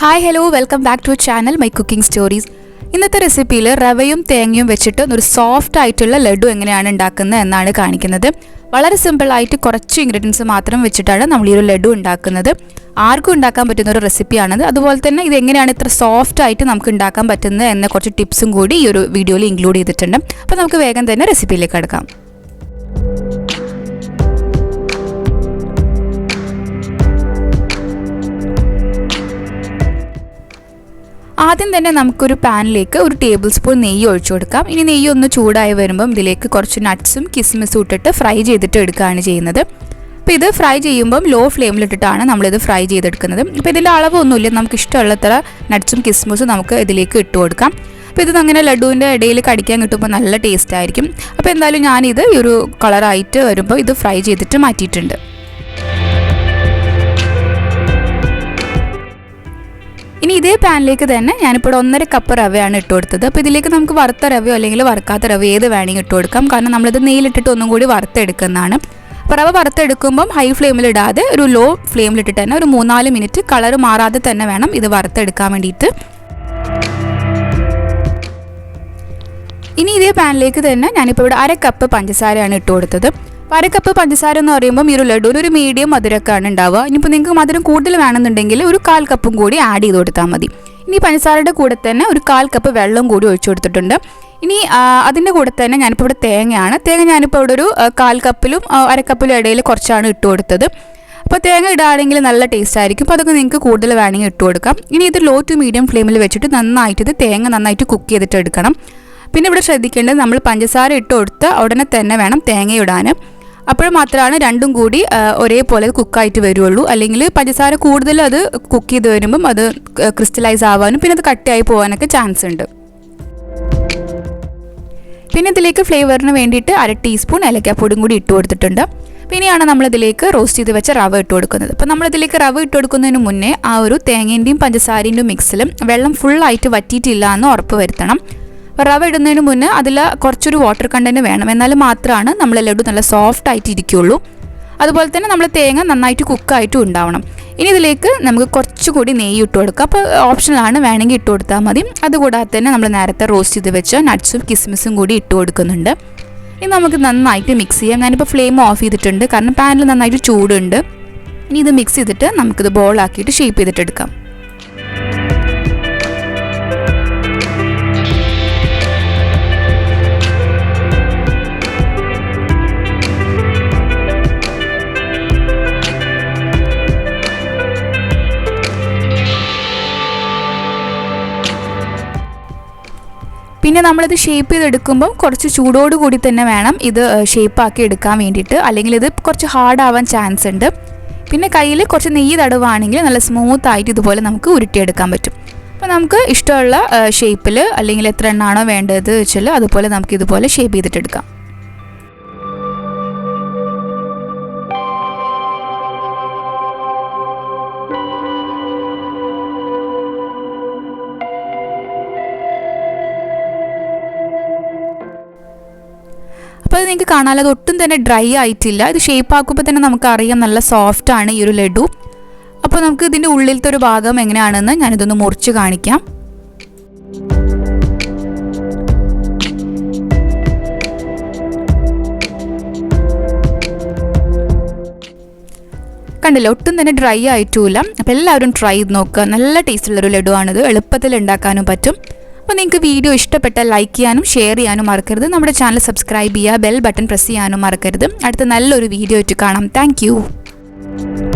Hi, hello, welcome back to our channel, My Cooking Stories. ഇന്നത്തെ റെസിപ്പിയിൽ റവയും തേങ്ങയും വെച്ചിട്ട് ഒരു സോഫ്റ്റ് ആയിട്ടുള്ള ലഡു എങ്ങനെയാണ് ഉണ്ടാക്കുന്നത് എന്നാണ് കാണിക്കുന്നത്. വളരെ സിമ്പിൾ ആയിട്ട് കുറച്ച് ഇൻഗ്രീഡിയൻസ് മാത്രം വെച്ചിട്ടാണ് നമ്മൾ ഈ ഒരു ലഡു ഉണ്ടാക്കുന്നത്. ആർക്കും ഉണ്ടാക്കാൻ പറ്റുന്ന ഒരു റെസിപ്പിയാണത്. അതുപോലെ തന്നെ ഇത് എങ്ങനെയാണ് ഇത്ര സോഫ്റ്റ് ആയിട്ട് നമുക്ക് ഉണ്ടാക്കാൻ പറ്റുന്നത് എന്ന കുറച്ച് ടിപ്സും കൂടി ഈ ഒരു വീഡിയോയിൽ ഇൻക്ലൂഡ് ചെയ്തിട്ടുണ്ട്. അപ്പോൾ നമുക്ക് വേഗം തന്നെ റെസിപ്പിയിലേക്ക് കടക്കാം. ആദ്യം തന്നെ നമുക്കൊരു പാനിലേക്ക് ഒരു ടേബിൾ സ്പൂൺ നെയ്യ് ഒഴിച്ചു കൊടുക്കാം. ഇനി നെയ്യ് ഒന്ന് ചൂടായി വരുമ്പം ഇതിലേക്ക് കുറച്ച് നട്ട്സും കിസ്മിസും ഇട്ടിട്ട് ഫ്രൈ ചെയ്തിട്ട് എടുക്കുകയാണ് ചെയ്യുന്നത്. അപ്പോൾ ഇത് ഫ്രൈ ചെയ്യുമ്പം ലോ ഫ്ലെയിമിലിട്ടിട്ടാണ് നമ്മളിത് ഫ്രൈ ചെയ്തെടുക്കുന്നത്. അപ്പോൾ ഇതിൻ്റെ അളവൊന്നുമില്ല, നമുക്ക് ഇഷ്ടമുള്ളത്ര നട്ട്സും കിസ്മിസും നമുക്ക് ഇതിലേക്ക് ഇട്ട് കൊടുക്കാം. അപ്പോൾ ഇത് അങ്ങനെ ലഡുവിൻ്റെ ഇടയിൽ കടിക്കാൻ കിട്ടുമ്പോൾ നല്ല ടേസ്റ്റ് ആയിരിക്കും. അപ്പോൾ എന്തായാലും ഞാനിത് ഈ ഒരു കളറായിട്ട് വരുമ്പോൾ ഇത് ഫ്രൈ ചെയ്തിട്ട് മാറ്റിയിട്ടുണ്ട്. ഇനി ഇതേ പാനിലേക്ക് തന്നെ ഞാനിപ്പോൾ 1.5 കപ്പ് റവയാണ് ഇട്ട് കൊടുത്തത്. അപ്പോൾ ഇതിലേക്ക് നമുക്ക് വറുത്ത റവയോ അല്ലെങ്കിൽ വറുക്കാത്ത റവ ഏത് വേണമെങ്കിൽ ഇട്ട് കൊടുക്കാം. കാരണം നമ്മളിത് നെയ്യിലിട്ടിട്ട് ഒന്നും കൂടി വറുത്തെടുക്കുന്നതാണ്. അപ്പോൾ റവ വറുത്തെടുക്കുമ്പം ഹൈ ഫ്ലെയിമിലിടാതെ ഒരു ലോ ഫ്ലെയിമിലിട്ടിട്ട് തന്നെ ഒരു 3-4 മിനിറ്റ് കളർ മാറാതെ തന്നെ വേണം ഇത് വറുത്തെടുക്കാൻ വേണ്ടിയിട്ട്. ഇനി ഇതേ പാനിലേക്ക് തന്നെ ഞാനിപ്പോൾ ഇവിടെ 1/2 കപ്പ് പഞ്ചസാരയാണ് ഇട്ട് കൊടുത്തത്. 1/2 കപ്പ് പഞ്ചസാര എന്ന് പറയുമ്പോൾ ഈ ഒരു ലഡുവിന് ഒരു മീഡിയം മധുരമൊക്കെയാണ് ഉണ്ടാവുക. ഇനിയിപ്പോൾ നിങ്ങൾക്ക് മധുരം കൂടുതൽ വേണമെന്നുണ്ടെങ്കിൽ ഒരു 1/4 കപ്പും കൂടി ആഡ് ചെയ്ത് കൊടുത്താൽ മതി. ഇനി പഞ്ചസാരയുടെ കൂടെ തന്നെ ഒരു 1/4 കപ്പ് വെള്ളം കൂടി ഒഴിച്ചു കൊടുത്തിട്ടുണ്ട്. ഇനി അതിൻ്റെ കൂടെ തന്നെ ഞാനിപ്പോൾ ഇവിടെ തേങ്ങ ഞാനിപ്പോൾ ഇവിടെ ഒരു 1/4 കപ്പിലും 1/2 കപ്പിലും ഇടയിൽ കുറച്ചാണ് ഇട്ട് കൊടുത്തത്. അപ്പോൾ തേങ്ങ ഇടുകയാണെങ്കിൽ നല്ല ടേസ്റ്റ് ആയിരിക്കും. അപ്പോൾ അതൊക്കെ നിങ്ങൾക്ക് കൂടുതൽ വേണമെങ്കിൽ ഇട്ട് കൊടുക്കാം. ഇനി ഇത് ലോ ടു മീഡിയം ഫ്ലെയിമിൽ വെച്ചിട്ട് തേങ്ങ നന്നായിട്ട് കുക്ക് ചെയ്തിട്ട് എടുക്കണം. പിന്നെ ഇവിടെ ശ്രദ്ധിക്കേണ്ടത് നമ്മൾ പഞ്ചസാര ഇട്ട് കൊടുത്ത് ഉടനെ തന്നെ വേണം തേങ്ങ ഇടാൻ. അപ്പോൾ മാത്രമാണ് രണ്ടും കൂടി ഒരേപോലെ കുക്കായിട്ട് വരുള്ളൂ. അല്ലെങ്കിൽ പഞ്ചസാര കൂടുതൽ അത് കുക്ക് ചെയ്ത് വരുമ്പം അത് ക്രിസ്റ്റലൈസ് ആവാനും പിന്നെ അത് കട്ടിയായി പോകാനൊക്കെ ചാൻസ് ഉണ്ട്. പിന്നെ ഇതിലേക്ക് ഫ്ലേവറിന് വേണ്ടിയിട്ട് 1/2 ടീസ്പൂൺ ഏലക്കാപ്പൊടിയും കൂടി ഇട്ട് കൊടുത്തിട്ടുണ്ട്. പിന്നെയാണ് നമ്മളിതിലേക്ക് റോസ്റ്റ് ചെയ്ത് വെച്ച റവ ഇട്ട് കൊടുക്കുന്നത്. അപ്പോൾ നമ്മളിതിലേക്ക് റവ ഇട്ട് കൊടുക്കുന്നതിന് മുന്നേ ആ ഒരു തേങ്ങേൻ്റെയും പഞ്ചസാരേൻ്റെയും മിക്സിലും വെള്ളം ഫുള്ളായിട്ട് വറ്റിയിട്ടില്ല എന്ന് ഉറപ്പ് വരുത്തണം. റവ ഇടുന്നതിന് മുന്നേ അതിൽ കുറച്ചൊരു വാട്ടർ കണ്ടൻറ്റ് വേണം, എന്നാൽ മാത്രമാണ് നമ്മൾ ലഡു നല്ല സോഫ്റ്റ് ആയിട്ട് ഇരിക്കുകയുള്ളൂ. അതുപോലെ തന്നെ നമ്മൾ തേങ്ങ നന്നായിട്ട് കുക്കായിട്ടും ഉണ്ടാവണം. ഇനി ഇതിലേക്ക് നമുക്ക് കുറച്ചുകൂടി നെയ്യ് ഇട്ട് കൊടുക്കാം. അപ്പോൾ ഓപ്ഷനാണ്, വേണമെങ്കിൽ ഇട്ട് കൊടുത്താൽ മതി. അതുകൂടാതെ തന്നെ നമ്മൾ നേരത്തെ റോസ്റ്റ് ചെയ്ത് വെച്ച നട്ട്സും കിസ്മിസും കൂടി ഇട്ട് കൊടുക്കുന്നുണ്ട്. ഇനി നമുക്ക് നന്നായിട്ട് മിക്സ് ചെയ്യാം. ഞാനിപ്പോൾ ഫ്ലെയിം ഓഫ് ചെയ്തിട്ടുണ്ട്, കാരണം പാനിൽ നന്നായിട്ട് ചൂടുണ്ട്. ഇനി ഇത് മിക്സ് ചെയ്തിട്ട് നമുക്കിത് ബോളാക്കിയിട്ട് ഷേപ്പ് ചെയ്തിട്ട് എടുക്കാം. പിന്നെ നമ്മളിത് ഷേപ്പ് ചെയ്തെടുക്കുമ്പം കുറച്ച് ചൂടോടുകൂടി തന്നെ വേണം ഇത് ഷേപ്പാക്കി എടുക്കാൻ വേണ്ടിയിട്ട്, അല്ലെങ്കിൽ ഇത് കുറച്ച് ഹാർഡാവാൻ ചാൻസ് ഉണ്ട്. പിന്നെ കയ്യിൽ കുറച്ച് നെയ്യ് തടവുകയാണെങ്കിൽ നല്ല സ്മൂത്തായിട്ട് ഇതുപോലെ നമുക്ക് ഉരുട്ടിയെടുക്കാൻ പറ്റും. അപ്പോൾ നമുക്ക് ഇഷ്ടമുള്ള ഷേപ്പിൽ അല്ലെങ്കിൽ എത്ര എണ്ണാണോ വേണ്ടത് വെച്ചാൽ അതുപോലെ നമുക്ക് ഇതുപോലെ ഷേപ്പ് ചെയ്തിട്ടെടുക്കാം. അപ്പോൾ അത് നിങ്ങൾക്ക് കാണാമല്ലോ, അത് ഒട്ടും തന്നെ ഡ്രൈ ആയിട്ടില്ല. ഇത് ഷേപ്പ് ആക്കുമ്പോൾ തന്നെ നമുക്കറിയാം നല്ല സോഫ്റ്റ് ആണ് ഈ ഒരു ലഡു. അപ്പോൾ നമുക്ക് ഇതിൻ്റെ ഉള്ളിലത്തെ ഒരു ഭാഗം എങ്ങനെയാണെന്ന് ഞാനിതൊന്ന് മുറിച്ച് കാണിക്കാം. കണ്ടില്ല, ഒട്ടും തന്നെ ഡ്രൈ ആയിട്ടുമില്ല. അപ്പോൾ എല്ലാവരും ട്രൈ ചെയ്ത് നോക്കുക. നല്ല ടേസ്റ്റുള്ളൊരു ലഡു ആണിത്, എളുപ്പത്തിൽ ഉണ്ടാക്കാനും പറ്റും. അപ്പോൾ നിങ്ങൾക്ക് വീഡിയോ ഇഷ്ടപ്പെട്ടാൽ ലൈക്ക് ചെയ്യാനും ഷെയർ ചെയ്യാനും മറക്കരുത്. നമ്മുടെ ചാനൽ സബ്സ്ക്രൈബ് ചെയ്യുക, ബെൽ ബട്ടൺ പ്രസ് ചെയ്യാനും മറക്കരുത്. അടുത്ത നല്ലൊരു വീഡിയോ ആയിട്ട് കാണാം. താങ്ക്